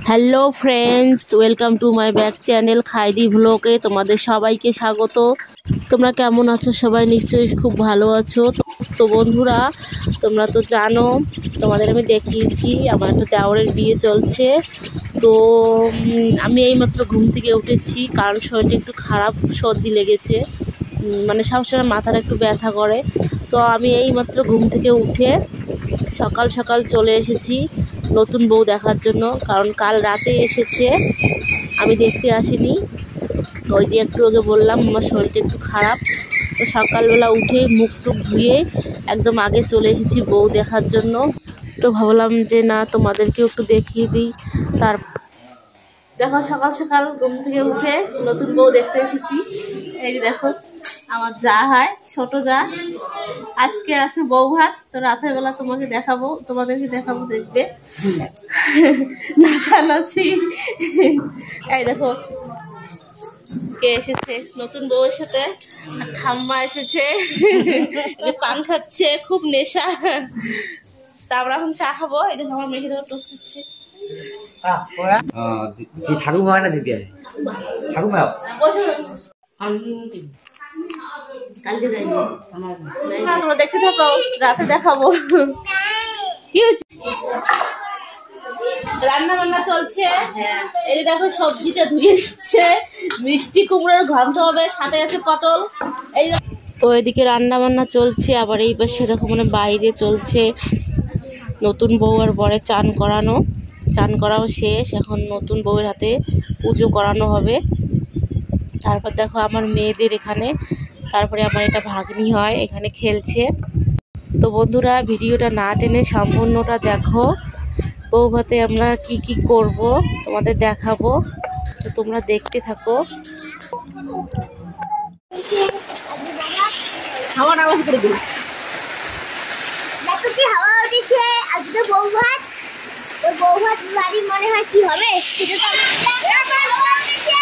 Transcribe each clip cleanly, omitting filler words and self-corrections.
Hello friends, welcome to my back channel Khaidi ভ্লগে। তোমাদের সবাইকে স্বাগত। তোমরা কেমন আছো? সবাই নিশ্চয়ই খুব ভালো আছো। তো বন্ধুরা, তোমরা তো জানো, তোমাদের আমি দেখিয়েছি আমার একটা দেওরের বিয়ে চলছে। তো আমি এইমাত্র ঘুম থেকে উঠেছি, কারণ শরীরটা একটু খারাপ, সর্দি লেগেছে, মানে সবসময় মাথাটা একটু ব্যথা করে। তো আমি এইমাত্র ঘুম থেকে উঠে সকাল সকাল চলে এসেছি নতুন বউ দেখার জন্য, কারণ কাল রাতে এসেছে, আমি দেখতে আসিনি। ওই যে একটু আগে বললাম আমার শরীরটা একটু খারাপ। তো সকালবেলা উঠে মুখ টুক ধুয়ে একদম আগে চলে এসেছি বউ দেখার জন্য। তো ভাবলাম যে না, তোমাদেরকেও একটু দেখিয়ে দিই। তার দেখো সকাল সকাল ঘুম থেকে উঠে নতুন বউ দেখতে এসেছি। এই যে দেখো আমার যা হয়, ছোট যা, আজকে আছে বউ ভাত। তো রাতের বেলা তোমাদেরকে দেখাবো, দেখবে নাচানাচি। এই দেখো কে এসেছে নতুন বউয়ের সাথে, আর ঠাম্মা এসেছে যে পান খাচ্ছে, খুব নেশা। তা আমরা এখন চা খাবো। এই দেখো আমার মেয়েকে দেখো টোস্ট খাচ্ছে। ঠাকুমা না দিদি আছে, ঠাকুমা কালকে যাইনি, তোমরা দেখতে থাকো, রাতে দেখাবো। কি হয়েছে? রান্না বান্না চলছে। এই দেখো সবজিটা ধুয়ে নিচ্ছে, মিষ্টি কুমড়োর ঘন্ট হবে, সাথে আছে পটল। এই তো এদিকে রান্না বান্না চলছে, আবার এই পাশে দেখো মানে বাইরে চলছে নতুন বউ আর বরে চান করানো। চান করাও শেষ, এখন নতুন বউয়ের হাতে পুজো করানো হবে। তারপর দেখো আমার মেয়েদের এখানে, তারপরে আমার এটা ভাগ্নি হয়, এখানে খেলছে। তো বন্ধুরা, ভিডিওটা না টেনে সম্পূর্ণটা দেখো। বউ ভাতে আমরা কি কি করব তোমাদের দেখাবো, তো তোমরা দেখতে থাকো। হাওয়া না করে দিই, দেখো কি হাওয়া উঠেছে। আজকে বউ ভাত, ওই বউ ভাত বাড়ি মনে হয় কি হবে সেটা তো হাওয়া উঠেছে।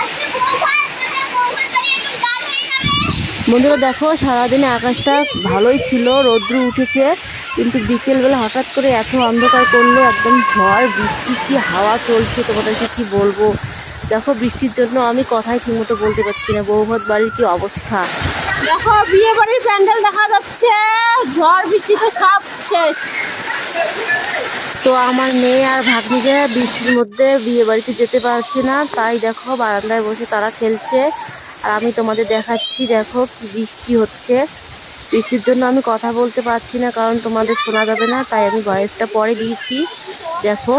আজকে বউ ভাত, বউ ভাত বাড়ি একদম গাঢ় হয়ে যাবে। বন্ধুরা দেখো, সারাদিনে আকাশটা ভালোই ছিল, রৌদ্র উঠেছে, কিন্তু বিকেলবেলা হঠাৎ করে এত অন্ধকার করলো, একদম ঝড় বৃষ্টি, কি হাওয়া চলছে তোমাদেরকে কি বলবো। দেখো বৃষ্টির জন্য আমি কথাই ঠিকমতো বলতে পারছি না। বৌভাত বাড়ির কি অবস্থা দেখো, বিয়ে বাড়ির প্যান্ডেল দেখা যাচ্ছে, ঝড় বৃষ্টিতে সব শেষ। তো আমার মেয়ে আর ভাগ্নিকে বৃষ্টির মধ্যে বিয়ে বাড়িতে যেতে পারছে না, তাই দেখো বারান্দায় বসে তারা খেলছে, আর আমি তোমাদের দেখাচ্ছি। দেখো কি বৃষ্টি হচ্ছে, বৃষ্টির জন্য আমি কথা বলতে পারছি না, কারণ তোমাদের শোনা যাবে না, তাই আমি ভয়েসটা পরে দিয়েছি। দেখো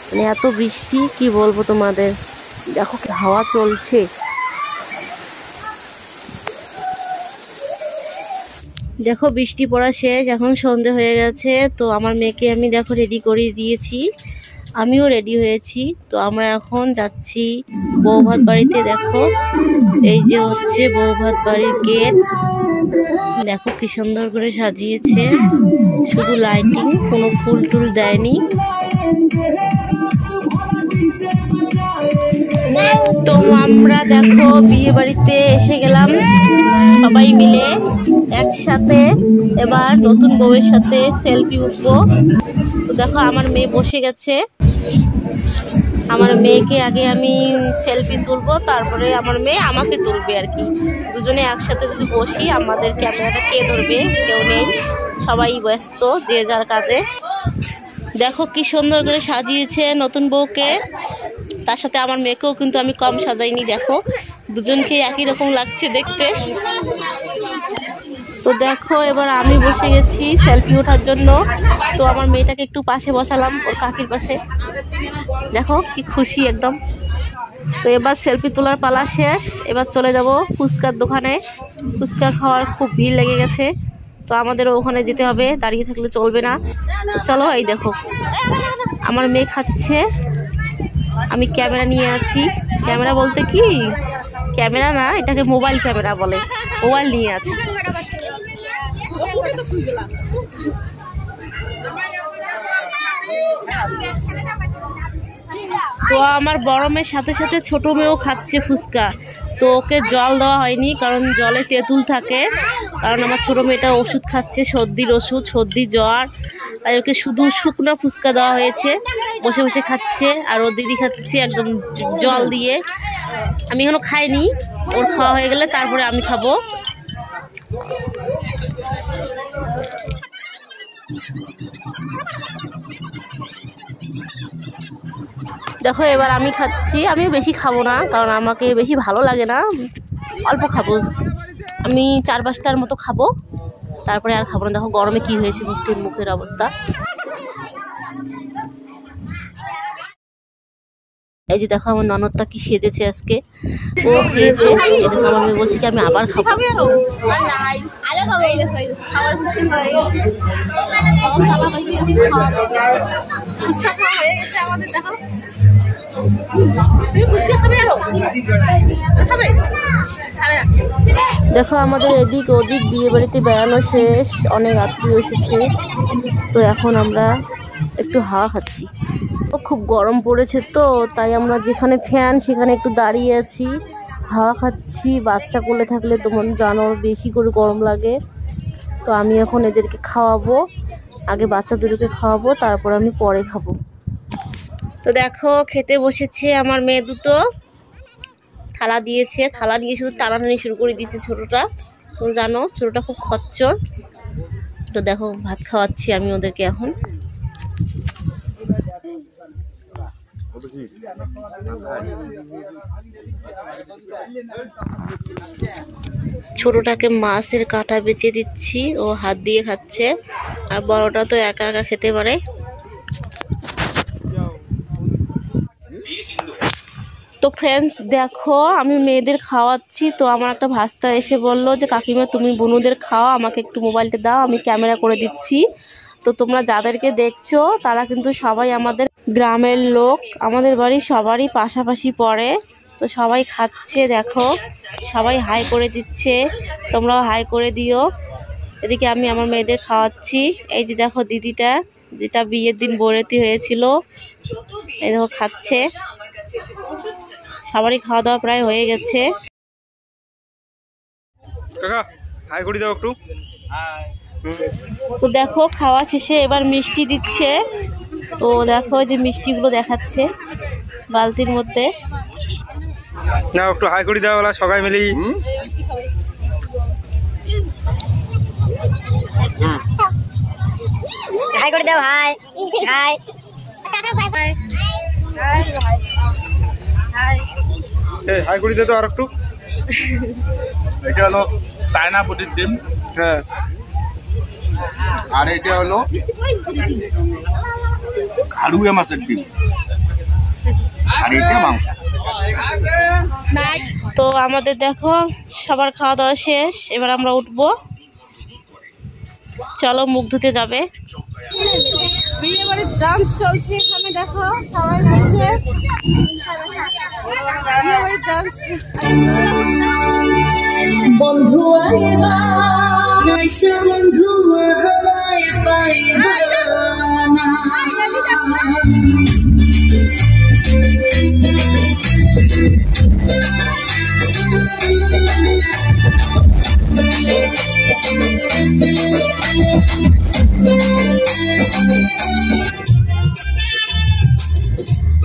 মানে এত বৃষ্টি, কি বলবো তোমাদের। দেখো কি হাওয়া চলছে। দেখো বৃষ্টি পড়া শেষ, এখন সন্ধে হয়ে গেছে। তো আমার মেয়েকে আমি দেখো রেডি করে দিয়েছি, আমিও রেডি হয়েছি। তো আমরা এখন যাচ্ছি বৌভাত বাড়িতে। দেখো এই যে হচ্ছে বৌভাত বাড়ির গেট, দেখো কি সুন্দর করে সাজিয়েছে, শুধু লাইটিং, কোনো ফুল টুল দেয়নি। তো আমরা দেখো বিয়ে বাড়িতে এসে গেলাম সবাই মিলে একসাথে। এবার নতুন বউয়ের সাথে সেলফি উঠবো। তো দেখো আমার মেয়ে বসে গেছে, আমার মেয়েকে আগে আমি সেলফি তুলবো, তারপরে আমার মেয়ে আমাকে তুলবে আর কি। দুজনে একসাথে যদি বসি, আমাদের ক্যামেরাটা কে ধরবে? কেউ নেই, সবাই ব্যস্ত যে যার কাজে। দেখো কি সুন্দর করে সাজিয়েছে নতুন বউকে, তার সাথে আমার মেয়েকেও কিন্তু আমি কম সাজাইনি। দেখো দুজনকে একই রকম লাগছে দেখতে। তো দেখো এবার আমি বসে গেছি সেলফি ওঠার জন্য। তো আমার মেয়েটাকে একটু পাশে বসালাম, ওর কাকির পাশে। দেখো কি খুশি একদম। তো এবার সেলফি তোলার পালা শেষ, এবার চলে যাব ফুচকার দোকানে। ফুচকা খাওয়ার খুব ভিড় লেগে গেছে, তো আমাদেরও ওখানে যেতে হবে, দাঁড়িয়ে থাকলে চলবে না। চলো, এই দেখো আমার মেয়ে খাচ্ছে, আমি ক্যামেরা নিয়ে আছি। ক্যামেরা বলতে কি, ক্যামেরা না, এটাকে মোবাইল ক্যামেরা বলে, মোবাইল নিয়ে আছি। তো আমার বড় মেয়ের সাথে সাথে ছোট মেয়েও খাচ্ছে ফুচকা। তো ওকে জল দেওয়া হয়নি, কারণ জলে তেঁতুল থাকে। কারণ আমার ছোটো মেয়েটা ওষুধ খাচ্ছে, সর্দির ওষুধ, সর্দি জ্বর, তাই ওকে শুধু শুকনো ফুচকা দেওয়া হয়েছে, বসে বসে খাচ্ছে। আর ওর দিদি খাচ্ছে একদম জল দিয়ে। আমি এখনো খাইনি, ওর খাওয়া হয়ে গেলে তারপরে আমি খাবো। দেখো এবার আমি খাচ্ছি। আমি বেশি খাবো না, কারণ আমাকে বেশি ভালো লাগে না, অল্প খাবো। আমি 4-5টার মতো খাবো, তারপরে আর খাবো না। দেখো গরমে কি হয়েছে মুখের অবস্থা। এই যে দেখো আমার ননদটা কি সেজেছে আজকে, ও খেয়েছে। আমার মেয়ে বলছে কি আমি আবার খাবো। দেখো আমাদের এদিক ওদিক বিয়ে বাড়িতে বেড়ানো শেষ, অনেক আত্মীয় এসেছে। তো এখন আমরা একটু হাওয়া খাচ্ছি। খুব গরম পড়েছে, তো তাই আমরা যেখানে ফ্যান সেখানে একটু দাঁড়িয়ে আছি, হাওয়া খাচ্ছি। বাচ্চা কোলে থাকলে তোমার জানো বেশি করে গরম লাগে। তো আমি এখন এদেরকে খাওয়াবো, আগে বাচ্চা দুটোকে খাওয়াবো, তারপর আমি পরে খাবো। তো দেখো খেতে বসেছে আমার মেয়ে দুটো, থালা দিয়েছে, থালা নিয়ে শুধু টানাটানি শুরু করে দিয়েছে ছোটোটা। তুমি জানো ছোটোটা খুব খচ্চর। তো দেখো ভাত খাওয়াচ্ছি আমি ওদেরকে এখন। ছোটটাকে মাছের কাঁটা বেছে দিচ্ছি, ও হাত দিয়ে খাচ্ছে। আর বড়টা তো একা একা খেতে পারে। তো ফ্রেন্ডস দেখো আমি মেয়েদের খাওয়াচ্ছি। তো আমার একটা ভাস্তা এসে বললো যে কাকিমা তুমি বুনুদের খাওয়া, আমাকে একটু মোবাইলটা দাও, আমি ক্যামেরা করে দিচ্ছি। তো তোমরা যাদেরকে দেখছো তারা কিন্তু সবাই আমাদের গ্রামের লোক, আমাদের বাড়ি সবারই পাশাপাশি পড়ে। তো সবাই খাচ্ছে, দেখো সবাই হাই করে দিচ্ছে, তোমরাও হাই করে দিও। এদিকে আমি আমার মেয়েদের খাওয়াচ্ছি। এই যে দেখো দিদিটা, যেটা বিয়ের দিন বরেতি হয়েছিল, এই দেখো খাচ্ছে। সবারই খাওয়া দাওয়া প্রায় হয়ে গেছে। কাকা হাই করে দাও একটু। তো দেখো খাওয়া শেষে এবার মিষ্টি দিচ্ছে। তো দেখো যে মিষ্টিগুলো দেখাচ্ছে বালতির মধ্যে। না একটু হাই করে দাও ওলা সবাই মিলি। হাই করে দাও, হাই হাই এই হাই করে দে তো আর একটু। এটা হলো চায়না পুটির ডিম, হ্যাঁ, আর এটা হলো খাড়ুয়া মাছের ডিম, আর এটা মাংস। তো আমাদের দেখো সবার খাওয়া দাওয়া শেষ, এবার আমরা উঠবো। চলো মুখ ধুতে যাবে। বিয়ে বাড়ির ডান্স চলছে এখানে, দেখো সবাই নাচছে বিয়ে বাড়ির ডান্স। বন্ধু আইবা নাইসা বন্ধু আমায় পাইবা না।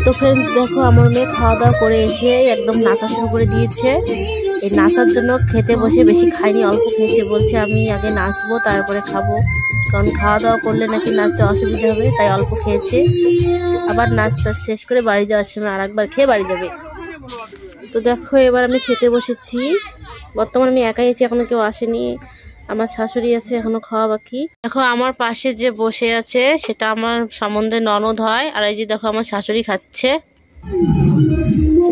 তো ফ্রেন্ডস দেখো আমার মেয়ে খাওয়া দাওয়া করে এসে একদম নাচা শুরু করে দিয়েছে। এই নাচার জন্য খেতে বসে বেশি খাইনি, অল্প খেয়েছে। বলছে আমি আগে নাচবো তারপরে খাবো, কারণ খাওয়া দাওয়া করলে নাকি নাচতে অসুবিধা হবে, তাই অল্প খেয়েছে। আবার নাচটা শেষ করে বাড়ি যাওয়ার সময় আর একবার খেয়ে বাড়ি যাবে। তো দেখো এবার আমি খেতে বসেছি। বর্তমানে আমি একাই আছি, এখনো কেউ আসেনি, আমার শাশুড়ি আছে, এখনো খাওয়া বাকি। দেখো আমার পাশে যে বসে আছে সেটা আমার সম্বন্ধে ননদ হয়। আর এই যে দেখো আমার শাশুড়ি খাচ্ছে।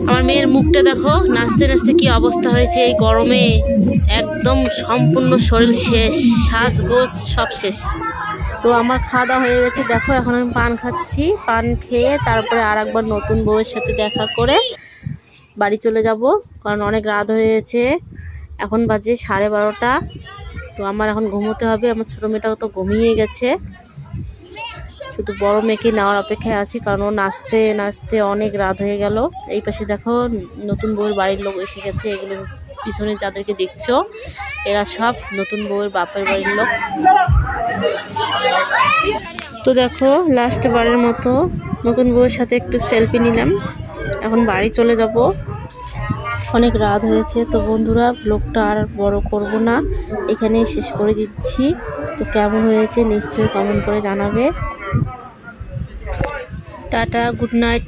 আমার মেয়ের মুখটা দেখো, নাচতে নাচতে কি অবস্থা হয়েছে এই গরমে, একদম সম্পূর্ণ শরীর শেষ, সাজগোজ সব শেষ। তো আমার খাওয়া দাওয়া হয়ে গেছে। দেখো এখন আমি পান খাচ্ছি, পান খেয়ে তারপরে আর একবার নতুন বউয়ের সাথে দেখা করে বাড়ি চলে যাব, কারণ অনেক রাত হয়েছে। এখন বাজে 12:30। তো আমার এখন ঘুমোতে হবে। আমার ছোটো মেয়েটাও তো ঘুমিয়ে গেছে। শুধু বড় মেয়েকে নেওয়ার অপেক্ষায় আছি, কারণ ও নাচতে নাচতে অনেক রাত হয়ে গেল। এই পাশে দেখো নতুন বউয়ের বাড়ির লোক এসে গেছে। এগুলো পিছনে যাদেরকে দেখছো এরা সব নতুন বউয়ের বাপের বাড়ির লোক। তো দেখো লাস্ট বারের মতো নতুন বউয়ের সাথে একটু সেলফি নিলাম। এখন বাড়ি চলে যাব, অনেক রাত হয়েছে। তো বন্ধুরা ব্লগটা আর বড় করব না, এখানেই শেষ করে দিচ্ছি। তো কেমন হয়েছে নিশ্চয়ই কমেন্ট করে জানাবে। Tata, good night.